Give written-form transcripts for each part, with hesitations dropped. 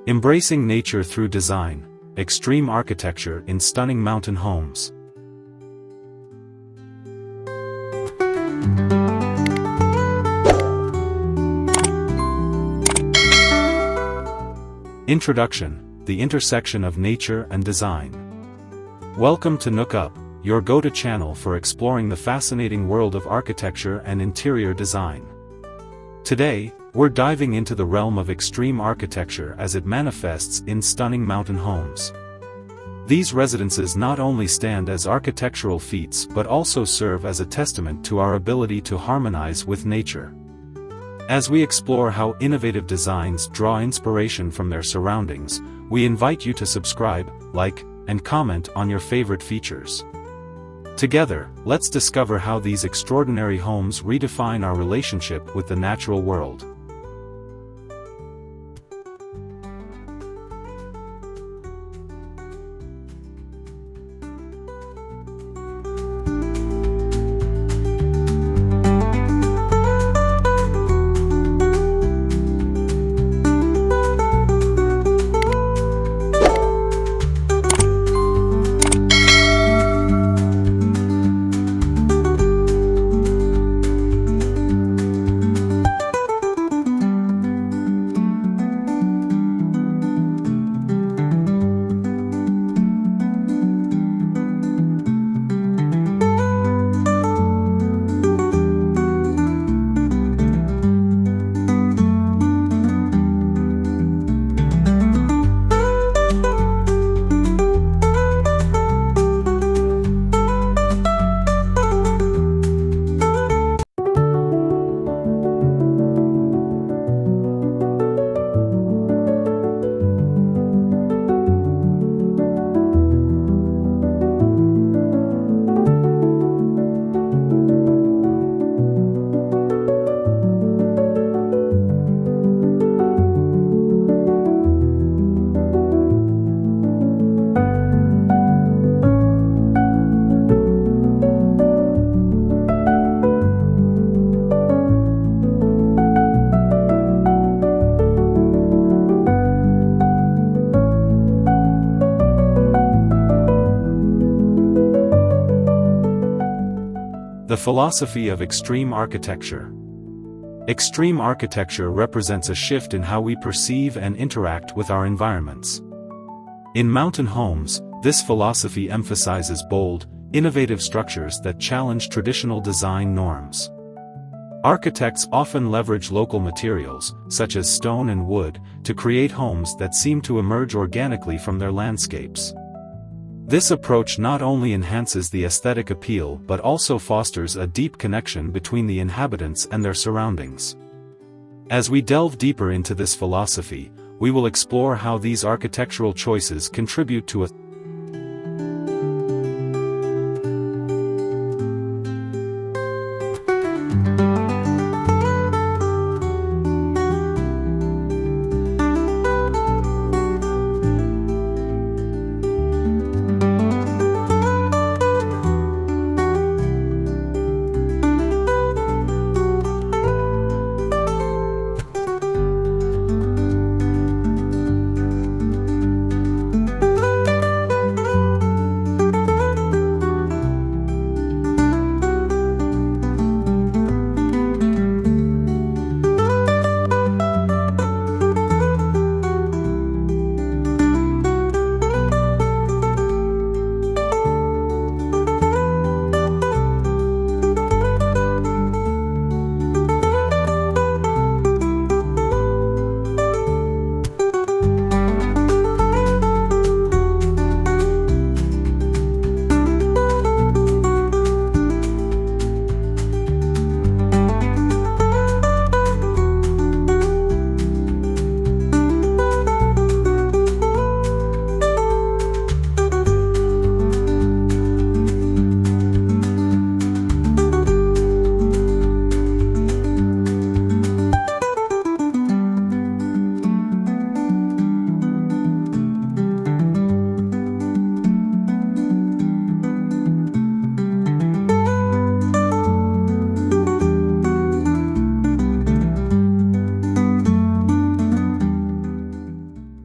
Embracing nature through design, extreme architecture in stunning mountain homes. Introduction: the intersection of nature and design. Welcome to Nook Up, your go-to channel for exploring the fascinating world of architecture and interior design. Today, we're diving into the realm of extreme architecture as it manifests in stunning mountain homes. These residences not only stand as architectural feats but also serve as a testament to our ability to harmonize with nature. As we explore how innovative designs draw inspiration from their surroundings, we invite you to subscribe, like, and comment on your favorite features. Together, let's discover how these extraordinary homes redefine our relationship with the natural world. The philosophy of extreme architecture. Extreme architecture represents a shift in how we perceive and interact with our environments. In mountain homes, this philosophy emphasizes bold, innovative structures that challenge traditional design norms. Architects often leverage local materials, such as stone and wood, to create homes that seem to emerge organically from their landscapes. This approach not only enhances the aesthetic appeal but also fosters a deep connection between the inhabitants and their surroundings. As we delve deeper into this philosophy, we will explore how these architectural choices contribute to a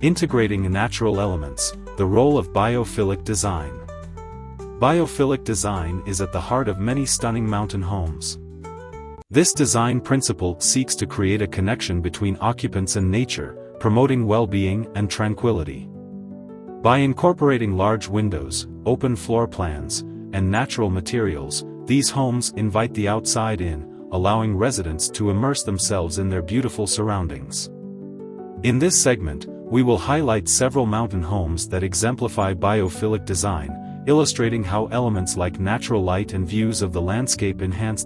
Integrating natural elements, the role of biophilic design. Biophilic design is at the heart of many stunning mountain homes. This design principle seeks to create a connection between occupants and nature, promoting well-being and tranquility. By incorporating large windows, open floor plans, and natural materials, these homes invite the outside in, allowing residents to immerse themselves in their beautiful surroundings. In this segment, we will highlight several mountain homes that exemplify biophilic design, illustrating how elements like natural light and views of the landscape enhance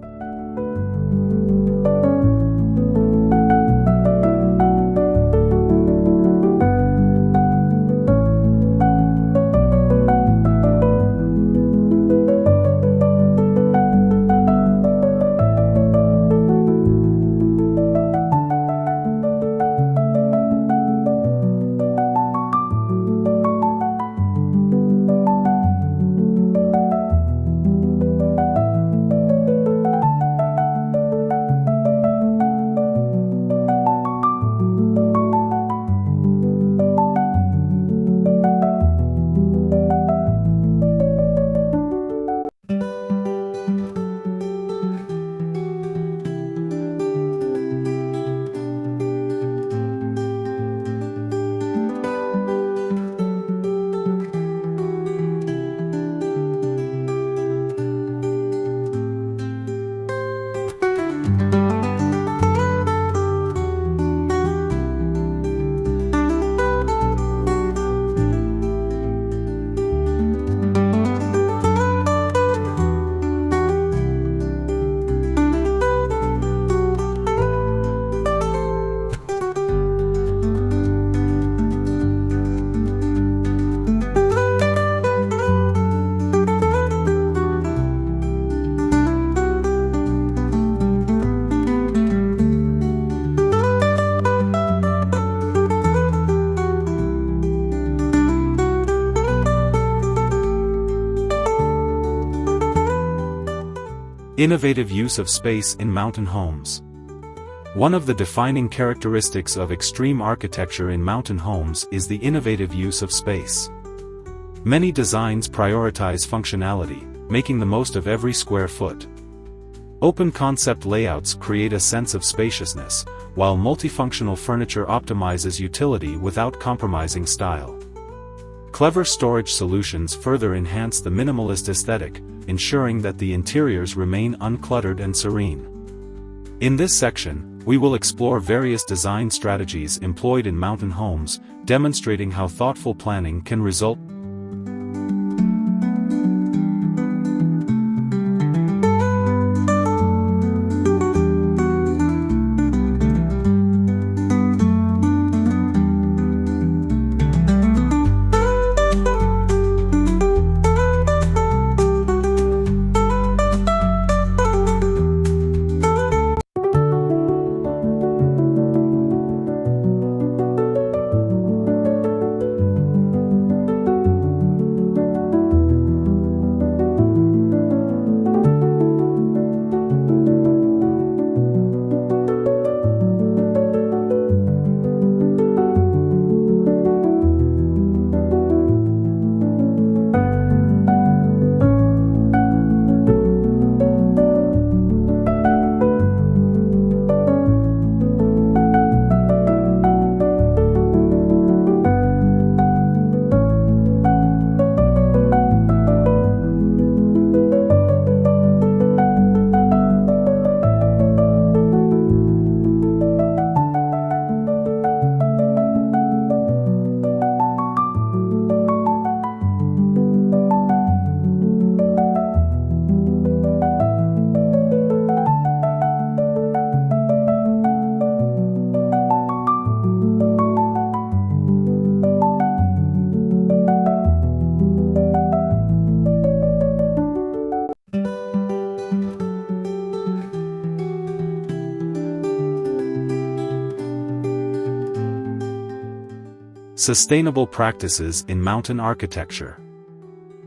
innovative use of space in mountain homes. One of the defining characteristics of extreme architecture in mountain homes is the innovative use of space. Many designs prioritize functionality, making the most of every square foot. Open concept layouts create a sense of spaciousness, while multifunctional furniture optimizes utility without compromising style. Clever storage solutions further enhance the minimalist aesthetic, ensuring that the interiors remain uncluttered and serene. In this section, we will explore various design strategies employed in mountain homes, demonstrating how thoughtful planning can result Sustainable practices in mountain architecture.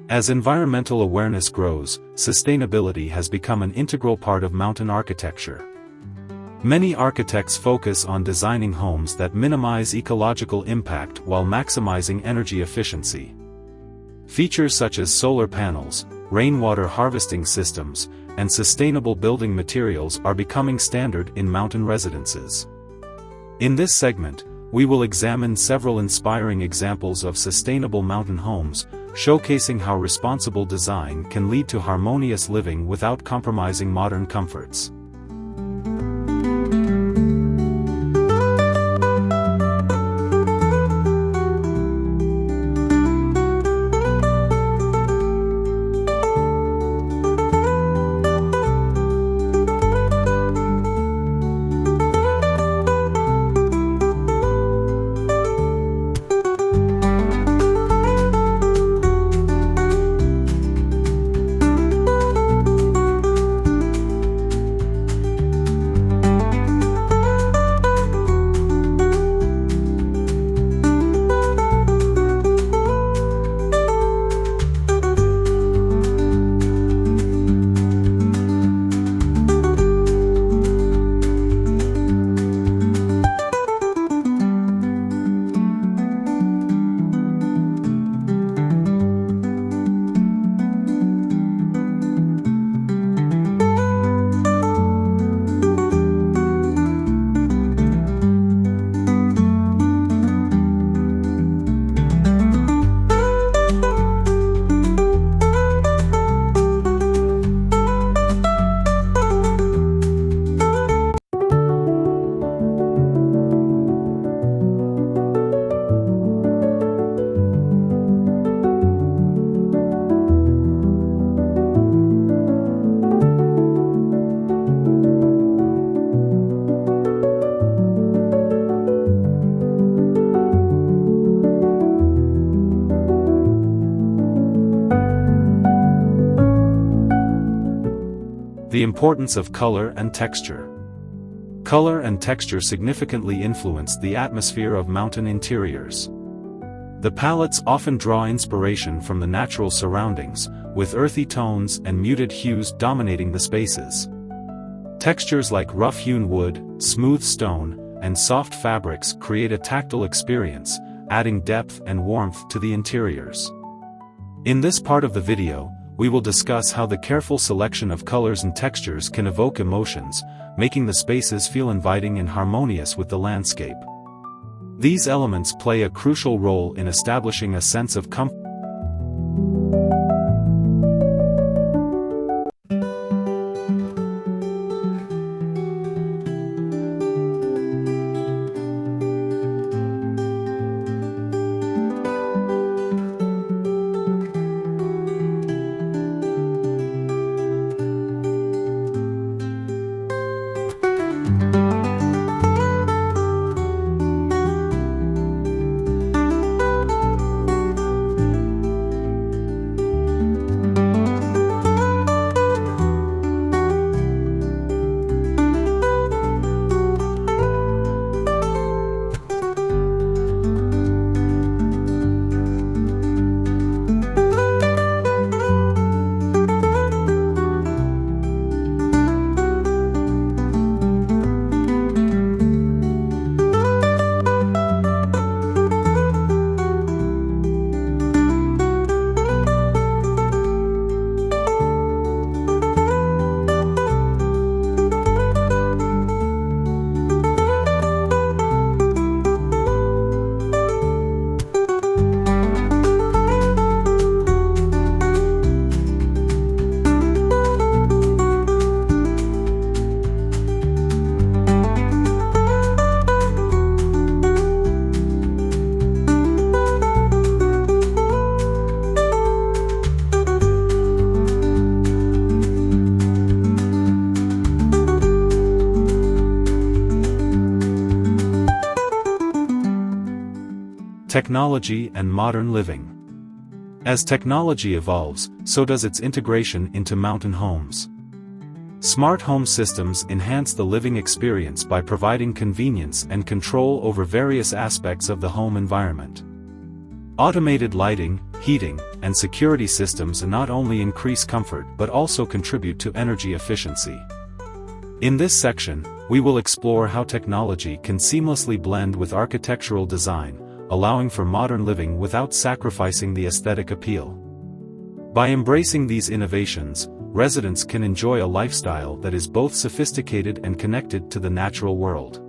As environmental awareness grows, sustainability has become an integral part of mountain architecture. Many architects focus on designing homes that minimize ecological impact while maximizing energy efficiency. Features such as solar panels, rainwater harvesting systems, and sustainable building materials are becoming standard in mountain residences. In this segment, we will examine several inspiring examples of sustainable mountain homes, showcasing how responsible design can lead to harmonious living without compromising modern comforts. The importance of color and texture. Color and texture significantly influence the atmosphere of mountain interiors. The palettes often draw inspiration from the natural surroundings, with earthy tones and muted hues dominating the spaces. Textures like rough-hewn wood, smooth stone, and soft fabrics create a tactile experience, adding depth and warmth to the interiors. In this part of the video, we will discuss how the careful selection of colors and textures can evoke emotions, making the spaces feel inviting and harmonious with the landscape. These elements play a crucial role in establishing a sense of comfort. Technology and modern living. As technology evolves, so does its integration into mountain homes. Smart home systems enhance the living experience by providing convenience and control over various aspects of the home environment. Automated lighting, heating, and security systems not only increase comfort but also contribute to energy efficiency. In this section, we will explore how technology can seamlessly blend with architectural design, allowing for modern living without sacrificing the aesthetic appeal. By embracing these innovations, residents can enjoy a lifestyle that is both sophisticated and connected to the natural world.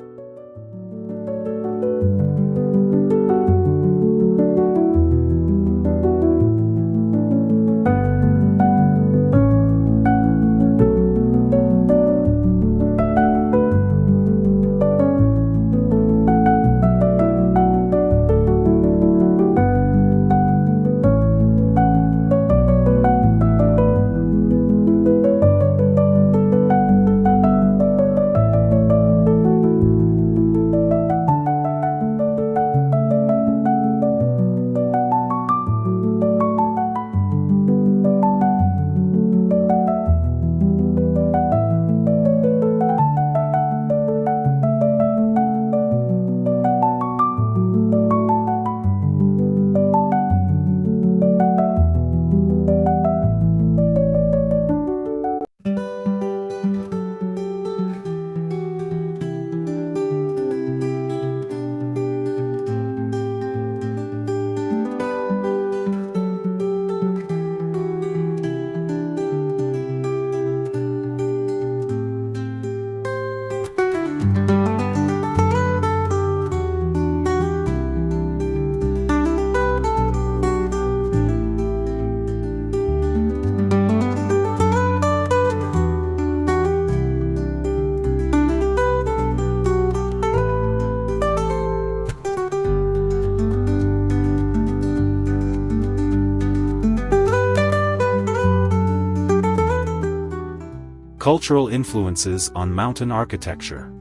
Cultural influences on mountain architecture.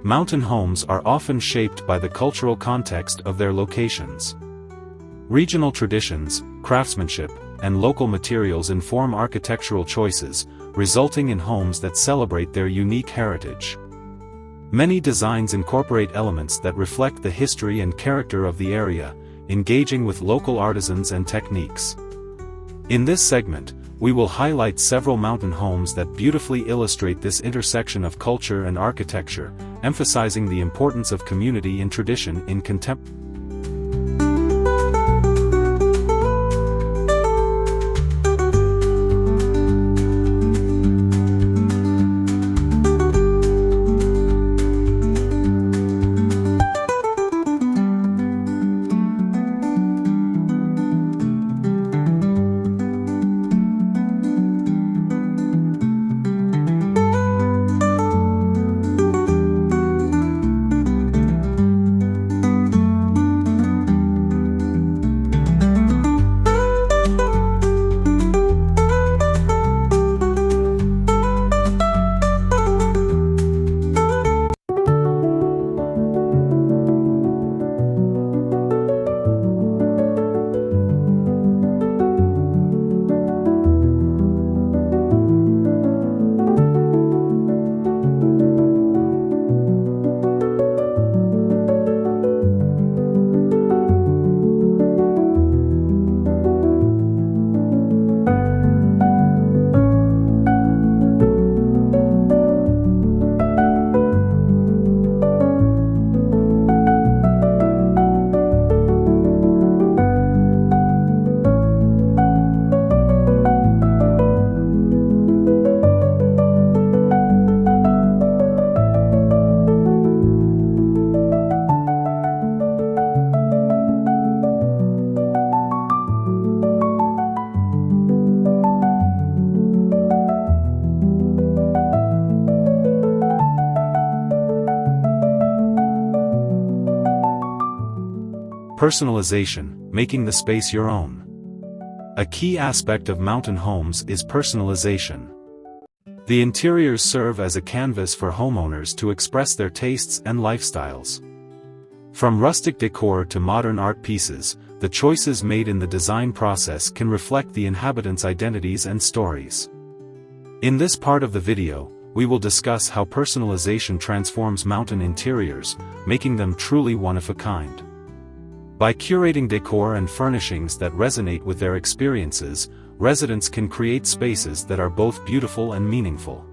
Mountain homes are often shaped by the cultural context of their locations. Regional traditions, craftsmanship, and local materials inform architectural choices, resulting in homes that celebrate their unique heritage. Many designs incorporate elements that reflect the history and character of the area, engaging with local artisans and techniques. In this segment, we will highlight several mountain homes that beautifully illustrate this intersection of culture and architecture, emphasizing the importance of community and tradition in contemporary. Personalization, making the space your own. A key aspect of mountain homes is personalization. The interiors serve as a canvas for homeowners to express their tastes and lifestyles. From rustic decor to modern art pieces, the choices made in the design process can reflect the inhabitants' identities and stories. In this part of the video, we will discuss how personalization transforms mountain interiors, making them truly one of a kind. By curating decor and furnishings that resonate with their experiences, residents can create spaces that are both beautiful and meaningful.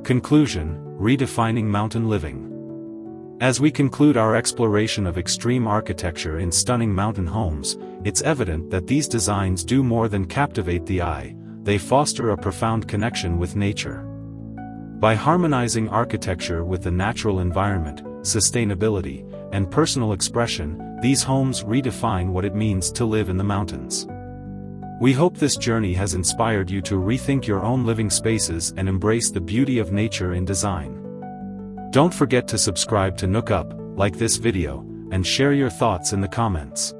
Conclusion: redefining mountain living. As we conclude our exploration of extreme architecture in stunning mountain homes, it's evident that these designs do more than captivate the eye, they foster a profound connection with nature. By harmonizing architecture with the natural environment, sustainability, and personal expression, these homes redefine what it means to live in the mountains. We hope this journey has inspired you to rethink your own living spaces and embrace the beauty of nature in design. Don't forget to subscribe to Nook Up, like this video, and share your thoughts in the comments.